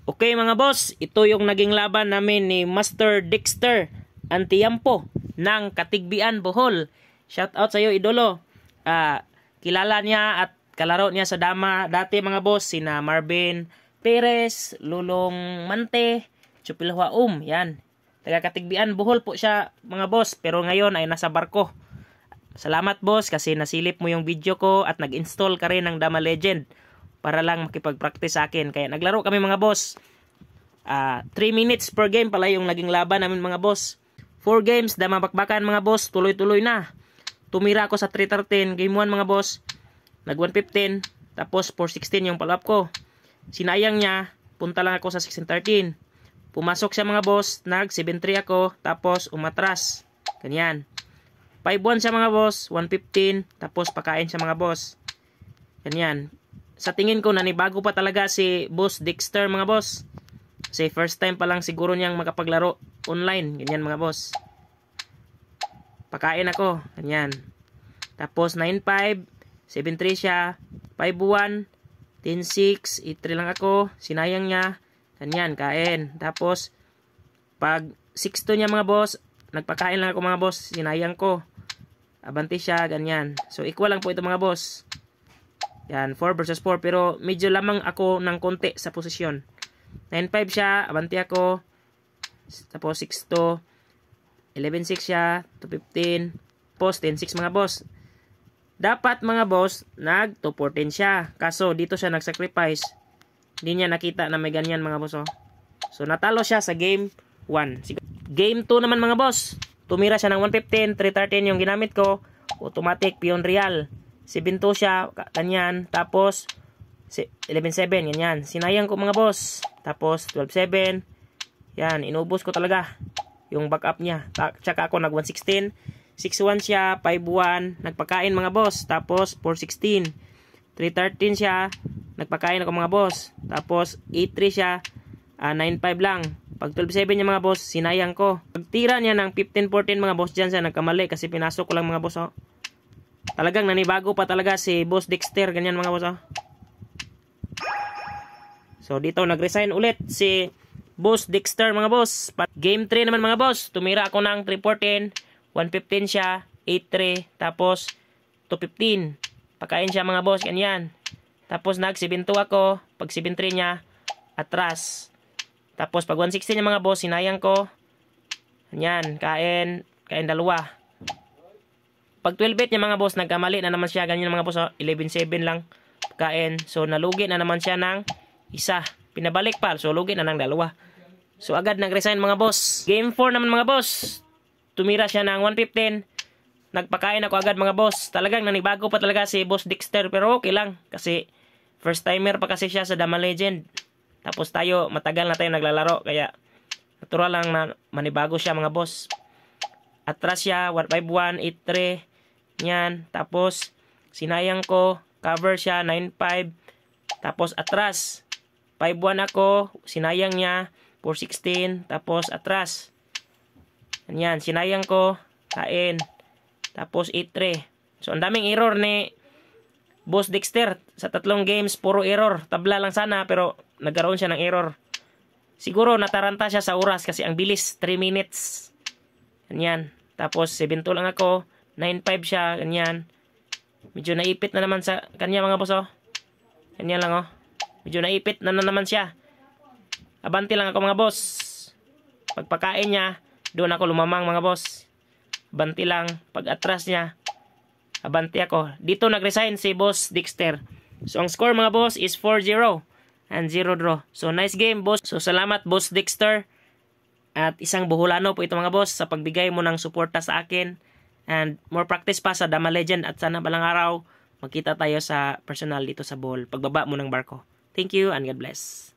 Okay mga boss, ito yung naging laban namin ni Master Dexter Antiampo ng Katigbian, Bohol. Shout out sa iyo, idolo. Kilala niya at kalaro niya sa dama dati mga boss, sina Marvin Perez, Lulong Mante, Chupilhua yan. Taga Katigbian, Bohol po siya mga boss, pero ngayon ay nasa barko. Salamat boss kasi nasilip mo yung video ko at nag-install ka rin ng Dama Legend para lang makipag-practice sa akin. Kaya naglaro kami mga boss. 3 minutes per game pala yung naging laban namin mga boss. 4 games, Dama bakbakan mga boss. Tuloy-tuloy na. Tumira ako sa 313. Game 1 mga boss. Nag 115. Tapos 416 yung follow-up ko. Sinayang niya. Punta lang ako sa 1613. Pumasok siya mga boss. Nag 7-3 ako. Tapos umatras. Ganyan. 5-1 siya mga boss. 115. Tapos pakain siya mga boss. Ganyan. Sa tingin ko nanibago pa talaga si Boss Dexter mga boss. Kasi first time pa lang siguro niyang makapaglaro online. Ganyan mga boss. Pakain ako. Ganyan. Tapos 9-5. 7-3 siya. 5-1. 10-6. 8-3 lang ako. Sinayang niya. Ganyan. Kain. Tapos pag 6-2 niya mga boss. Nagpakain lang ako mga boss. Sinayang ko. Abanti siya. Ganyan. So equal lang po ito mga boss. Yan, 4 versus 4. Pero medyo lamang ako ng konti sa posisyon. 9-5 siya. Abanti ako. Tapos 6-2. 11-6 siya. 2-15. Tapos 10-6 mga boss. Dapat mga boss, nag 2-14 siya. Kaso dito siya nag-sacrifice. Hindi niya nakita na may ganyan mga boss. Oh. So natalo siya sa game 1. Game 2 naman mga boss. Tumira siya ng 115. 313 yung ginamit ko. Automatic, pion real. 7-2 siya, kanyan. Tapos, 11-7, ganyan. Sinayang ko mga boss. Tapos, 12-7. Yan, inubos ko talaga yung backup niya. Tsaka ako nag 116. 6-1 siya, 5-1. Nagpakain mga boss. Tapos, 4-16. 3-13 siya. Nagpakain ako mga boss. Tapos, 8-3 siya. 9-5 lang. Pag 12-7 niya mga boss, sinayang ko. Pagtira niya ng 15-14 mga boss, dyan siya nagkamali kasi pinasok ko lang mga boss. Oh. Talagang nanibago pa talaga si Boss Dexter. Ganyan mga boss. Oh. So dito nag-resign ulit si Boss Dexter mga boss. Game 3 naman mga boss. Tumira ako ng 314. 115 siya. 8-3. Tapos 215. Pakain siya mga boss. Ganyan. Tapos nag 7-2 ako. Pag 7-3 niya, atras. Tapos pag 116 niya mga boss, sinayang ko. Ganyan. Kain dalawa. Pag 12-bet niya mga boss, nagkamali na naman siya. Ganyan mga boss, 11-7 lang kain. So, nalugi na naman siya ng isa. Pinabalik pa. So, lugi na ng dalawa. So, agad nag-resign mga boss. Game 4 naman mga boss. Tumira siya ng 115. Nagpakain ako agad mga boss. Talagang nanibago pa talaga si Boss Dexter. Pero okay lang. Kasi, first timer pa kasi siya sa Dama Legend. Tapos tayo, matagal na tayo naglalaro. Kaya, natural lang na manibago siya mga boss. Atras siya, 151, 8-3. Yan. Tapos, sinayang ko. Cover siya, 9-5. Tapos, atras. 5-1 ako. Sinayang niya. 4-16. Tapos, atras. Yan. Sinayang ko. Kain. Tapos, 8-3. So, ang daming error ni Boss Dexter. Sa 3 games, puro error. Tabla lang sana, pero nagkaroon siya ng error. Siguro, nataranta siya sa oras kasi ang bilis. 3 minutes. Ganyan. Tapos, 7-2 lang ako. 9-5 siya. Ganyan. Medyo naipit na naman sa kanya mga boss. Oh. Ganyan lang. Oh. Medyo naipit na naman siya. Abanti lang ako mga boss. Pagpakain niya, doon ako lumamang mga boss. Abanti lang. Pag atras niya, abanti ako. Dito nag-resign si Boss Dexter. So, ang score mga boss is 4-0 and 0 draw. So, nice game boss. So, salamat Boss Dexter. At isang buholano po ito mga boss sa pagbigay mo ng suporta sa akin. And more practice pa sa Dama Legend. At sana balang araw magkita tayo sa personal dito sa Bohol. Pagbaba mo ng barko. Thank you and God bless.